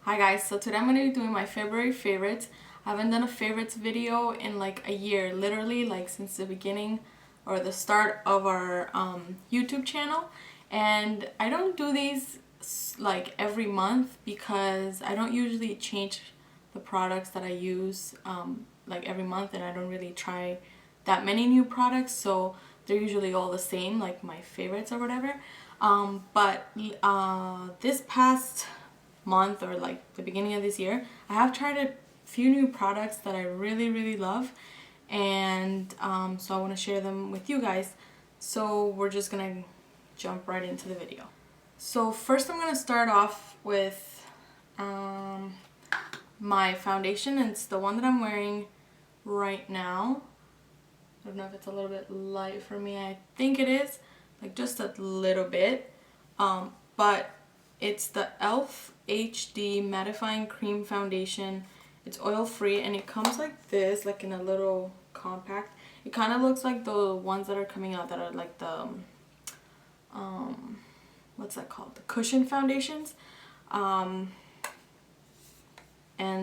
Hi guys, so today I'm going to be doing my February favorites. I haven't done a favorites video in like a year, literally like since the beginning or the start of our YouTube channel. And I don't do these like every month because I don't usually change the products that I use like every month, and I don't really try that many new products, so they're usually all the same, like my favorites or whatever. But this past month or like the beginning of this year, I have tried a few new products that I really love, and so I want to share them with you guys. So we're just gonna jump right into the video. So first I'm gonna start off with my foundation, and it's the one that I'm wearing right now. I don't know if it's a little bit light for me. I think it is, like just a little bit, but it's the e.l.f. HD Mattifying Cream Foundation. It's oil free and it comes like this, like in a little compact. It kind of looks like the ones that are coming out that are like the what's that called, the cushion foundations. And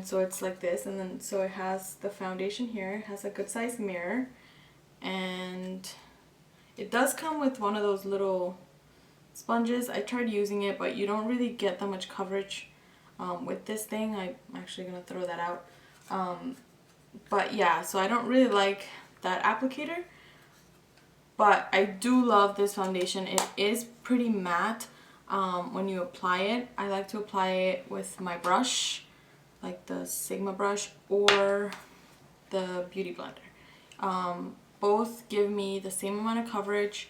so it's like this, and then so it has the foundation here. It has a good sized mirror, and it does come with one of those little sponges. I tried using it, but you don't really get that much coverage with this thing. I'm actually gonna throw that out. But yeah, so I don't really like that applicator, but I do love this foundation. It is pretty matte when you apply it. I like to apply it with my brush, like the Sigma brush or the Beauty Blender. Both give me the same amount of coverage.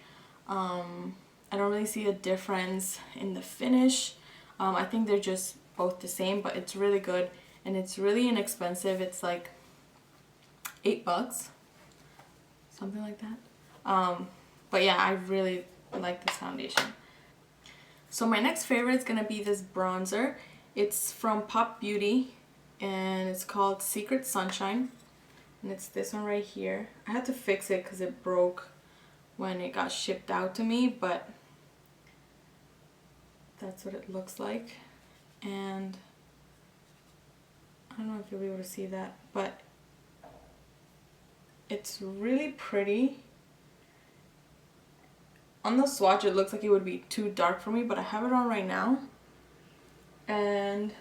I don't really see a difference in the finish. I think they're just both the same, but it's really good and it's really inexpensive. It's like $8, something like that. But yeah, I really like this foundation. So my next favorite is gonna be this bronzer. It's from Pop Beauty and it's called Secret Sunshine, and it's this one right here. I had to fix it because it broke when it got shipped out to me, but that's what it looks like. And I don't know if you'll be able to see that, but it's really pretty. On the swatch it looks like it would be too dark for me, but I have it on right now and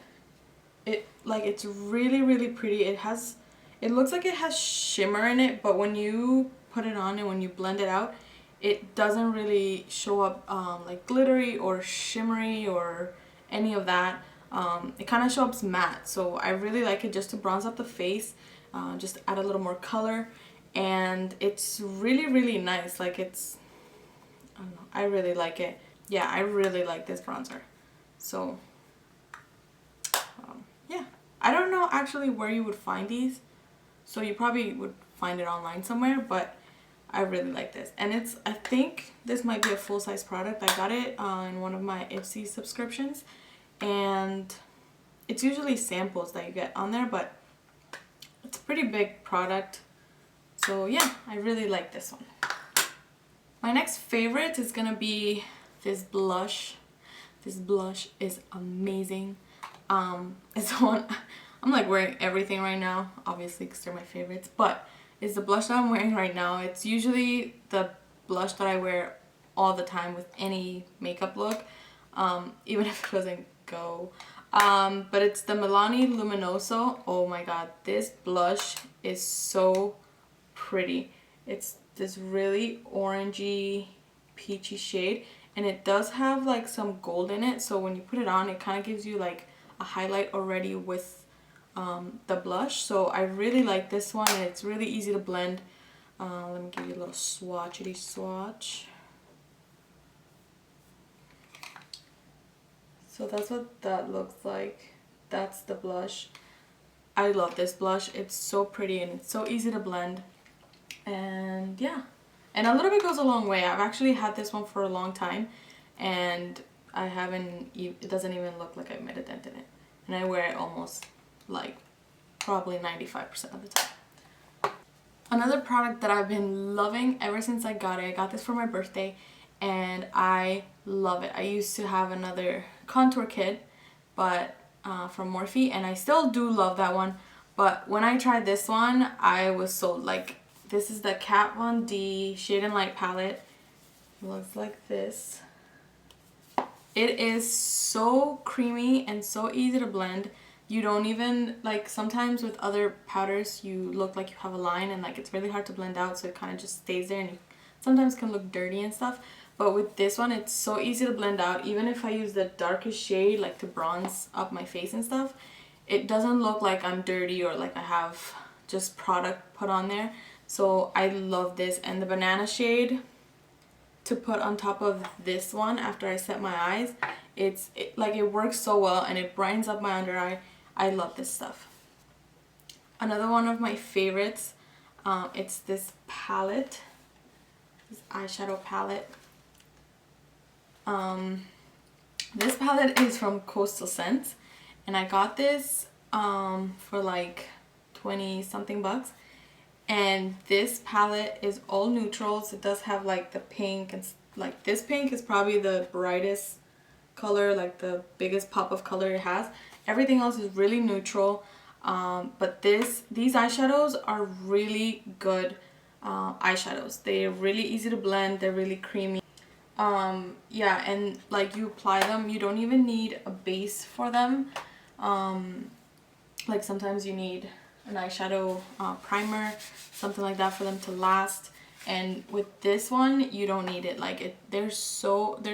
it's really pretty. It looks like it has shimmer in it, but when you put it on and when you blend it out, it doesn't really show up like glittery or shimmery or any of that. It kind of shows up matte, so I really like it just to bronze up the face, just add a little more color, and it's really nice. Like it's, I don't know, I really like it. Yeah, I really like this bronzer. So yeah, I don't know actually where you would find these, so you probably would find it online somewhere, but I really like this. And it's, I think this might be a full-size product. I got it in one of my Ipsy subscriptions, and it's usually samples that you get on there, but it's a pretty big product. So yeah, I really like this one. My next favorite is gonna be this blush. This blush is amazing. It's one, I'm like wearing everything right now, obviously because they're my favorites, but it's the blush that I'm wearing right now. It's usually the blush that I wear all the time with any makeup look, even if it doesn't go. But it's the Milani Luminoso. Oh my god, this blush is so pretty. It's this really orangey, peachy shade, and it does have like some gold in it, so when you put it on, it kind of gives you like a highlight already with the blush. So I really like this one, and it's really easy to blend. Let me give you a little swatchity swatch. So that's what that looks like. That's the blush. I love this blush. It's so pretty and it's so easy to blend. And yeah, and a little bit goes a long way. I've actually had this one for a long time, and I haven't, it doesn't even look like I made a dent in it, and I wear it almost like probably 95% of the time. Another product that I've been loving ever since I got this for my birthday, and I love it. I used to have another contour kit, but from Morphe, and I still do love that one. But when I tried this one, I was sold. Like, this is the Kat Von D Shade and Light palette. It looks like this. It is so creamy and so easy to blend. You don't even, like, sometimes with other powders you look like you have a line and like it's really hard to blend out, so it kind of just stays there and you sometimes can look dirty and stuff. But with this one, it's so easy to blend out. Even if I use the darkest shade, like to bronze up my face and stuff, it doesn't look like I'm dirty or like I have just product put on there. So I love this. And the banana shade to put on top of this one after I set my eyes, like it works so well and it brightens up my under eye. I love this stuff. Another one of my favorites, it's this palette, this eyeshadow palette. This palette is from Coastal Scents, and I got this for like 20 something bucks. And this palette is all neutrals. It does have like the pink, and like this pink is probably the brightest color, like the biggest pop of color it has. Everything else is really neutral. But these eyeshadows are really good eyeshadows. They're really easy to blend. They're really creamy. Yeah, and like you apply them, you don't even need a base for them. Like sometimes you need an eyeshadow primer, something like that for them to last. And with this one, you don't need it. Like they're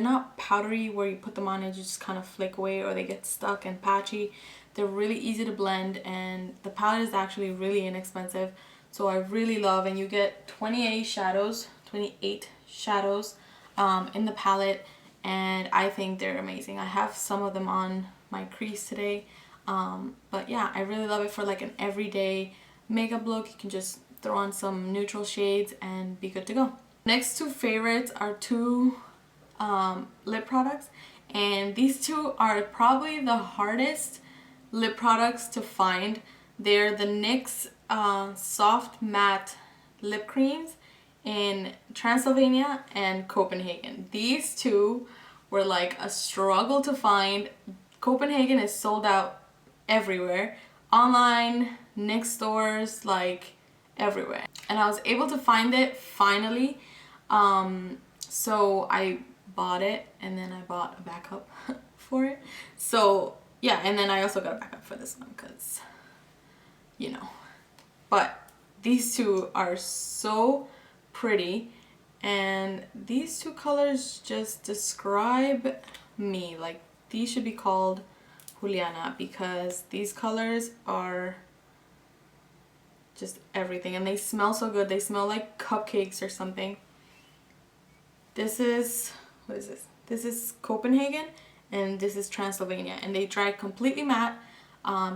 not powdery where you put them on and you just kind of flick away or they get stuck and patchy. They're really easy to blend, and the palette is actually really inexpensive. So I really love, and you get 28 shadows in the palette, and I think they're amazing. I have some of them on my crease today. But yeah, I really love it for like an everyday makeup look. You can just throw on some neutral shades and be good to go. Next two favorites are two lip products, and these two are probably the hardest lip products to find. They're the NYX soft matte lip creams in Transylvania and Copenhagen. These two were like a struggle to find. Copenhagen is sold out everywhere, online, NYX stores, like everywhere, and I was able to find it finally. So I bought it, and then I bought a backup for it. So yeah, and then I also got a backup for this one because, you know. But these two are so pretty, and these two colors just describe me. Like, these should be called Juliana, because these colors are just everything, and they smell so good. They smell like cupcakes or something. This is, what is this? This is Copenhagen, and this is Transylvania, and they dry completely matte.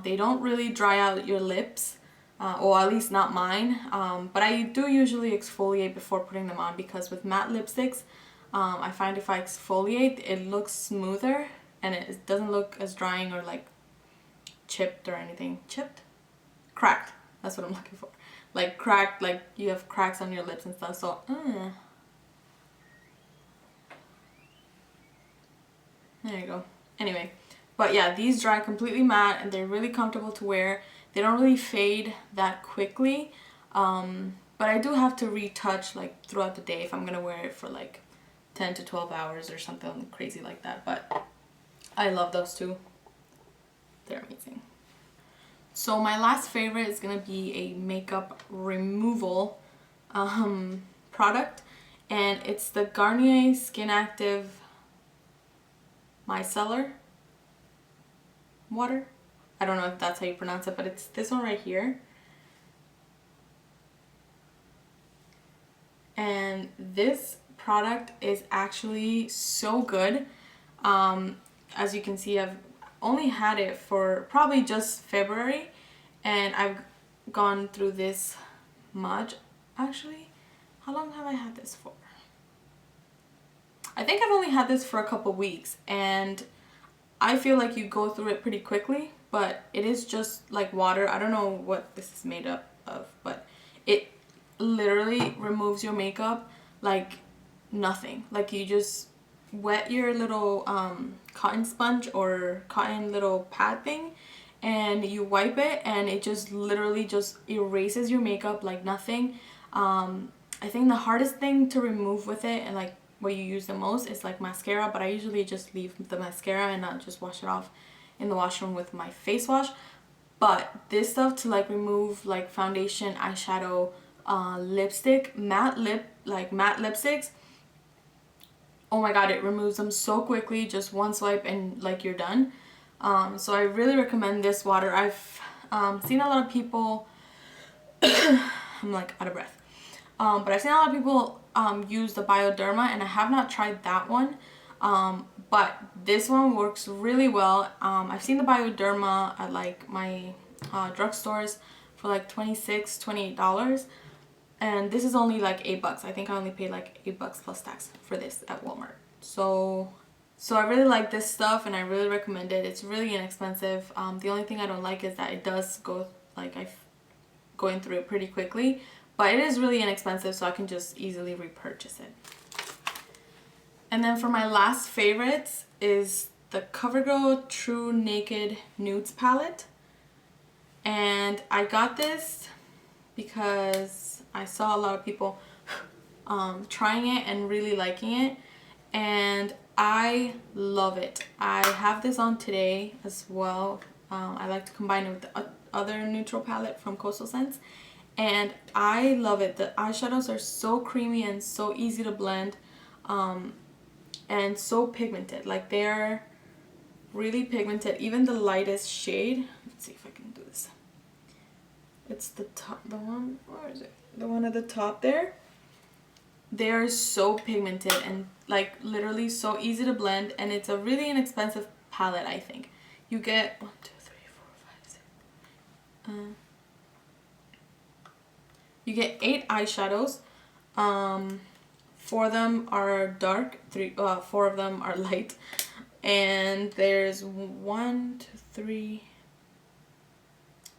They don't really dry out your lips, or at least not mine, but I do usually exfoliate before putting them on, because with matte lipsticks, I find if I exfoliate, it looks smoother, and it doesn't look as drying or like chipped or anything. Chipped? Cracked. That's what I'm looking for. Like cracked, like you have cracks on your lips and stuff. So there you go. Anyway, but yeah, these dry completely matte, and they're really comfortable to wear. They don't really fade that quickly, but I do have to retouch like throughout the day if I'm gonna wear it for like 10 to 12 hours or something crazy like that. But I love those two. They're amazing. So my last favorite is gonna be a makeup removal product, and it's the Garnier Skin Active Micellar Water. I don't know if that's how you pronounce it, but it's this one right here. And this product is actually so good. As you can see, I've only had it for probably just February, and I've gone through this much. Actually, how long have I had this for? I think I've only had this for a couple weeks, and I feel like you go through it pretty quickly, but it is just like water. I don't know what this is made up of, but it literally removes your makeup like nothing. Like you just wet your little cotton sponge or cotton little pad thing, and you wipe it, and it just literally just erases your makeup like nothing. I think the hardest thing to remove with it, and like what you use the most, is like mascara, but I usually just leave the mascara and not just wash it off in the washroom with my face wash. But this stuff to like remove like foundation, eyeshadow, lipstick, matte lipsticks, oh my god, it removes them so quickly, just one swipe and like you're done. So I really recommend this water. I've seen a lot of people I'm like out of breath, but I've seen a lot of people use the Bioderma, and I have not tried that one, but this one works really well. I've seen the Bioderma at like my drugstores for like $28, and this is only like $8. I think I only paid like $8 plus tax for this at Walmart. So I really like this stuff, and I really recommend it. It's really inexpensive. The only thing I don't like is that it does go like going through it pretty quickly, but it is really inexpensive, so I can just easily repurchase it. And then for my last favorites is the CoverGirl True Naked Nudes palette, and I got this because I saw a lot of people trying it and really liking it, and I love it. I have this on today as well. I like to combine it with the other neutral palette from Coastal Scents, and I love it. The eyeshadows are so creamy and so easy to blend, and so pigmented. Like, they're really pigmented. Even the lightest shade, let's see if I can do this. It's the top, the one, where is it? The one at the top there. They're so pigmented and like literally so easy to blend, and it's a really inexpensive palette. I think you get 1, 2, 3, 4, 5, 6. You get 8 eyeshadows. 4 of them are dark, 4 of them are light, and there's 1, 2, 3.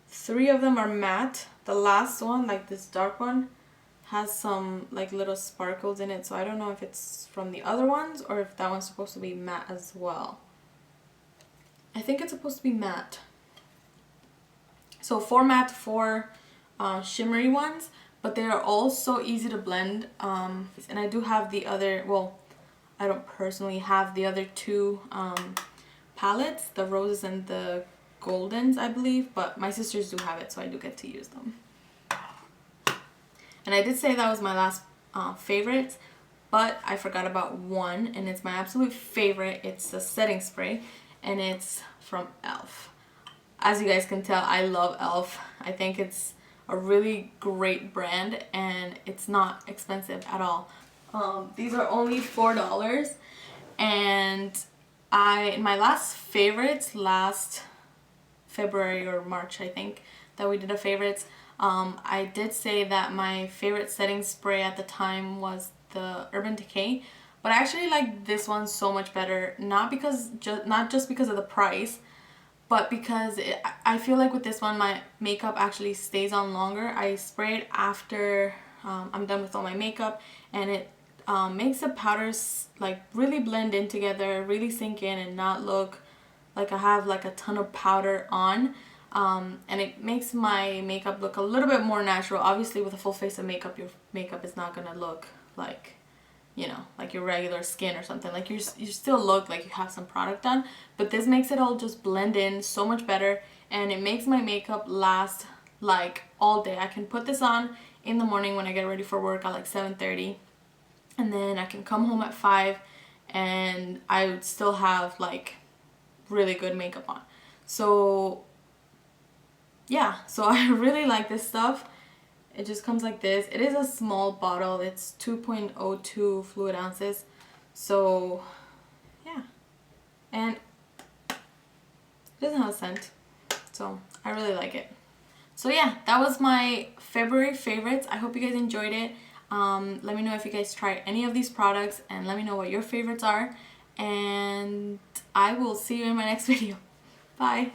3 of them are matte. The last one, like this dark one, has some like little sparkles in it, so I don't know if it's from the other ones or if that one's supposed to be matte as well. I think it's supposed to be matte. So 4 matte, 4 shimmery ones, but they are all so easy to blend. And I do have the other, well, I don't personally have the other 2 palettes, the roses and the goldens, I believe, but my sisters do have it, so I do get to use them. And I did say that was my last favorite, but I forgot about one, and it's my absolute favorite. It's a setting spray, and it's from e.l.f. As you guys can tell, I love e.l.f. I think it's a really great brand, and it's not expensive at all. These are only $4, and in my last favorites, last February or March, I think, that we did a favorites, I did say that my favorite setting spray at the time was the Urban Decay, but I actually like this one so much better, not just because of the price, but because I feel like with this one my makeup actually stays on longer. I spray it after I'm done with all my makeup, and it makes the powders like really blend in together, really sink in, and not look like I have like a ton of powder on. And it makes my makeup look a little bit more natural. Obviously with a full face of makeup, your makeup is not gonna look like, you know, like your regular skin or something. Like you still look like you have some product on, but this makes it all just blend in so much better, and it makes my makeup last like all day. I can put this on in the morning when I get ready for work at like 7:30, and then I can come home at 5 and I would still have like really good makeup on. So yeah, so I really like this stuff. It just comes like this. It is a small bottle. It's 2.02 fluid ounces. So yeah, and it doesn't have a scent, so I really like it. So yeah, that was my February favorites. I hope you guys enjoyed it. Let me know if you guys try any of these products, and let me know what your favorites are, and I will see you in my next video. Bye.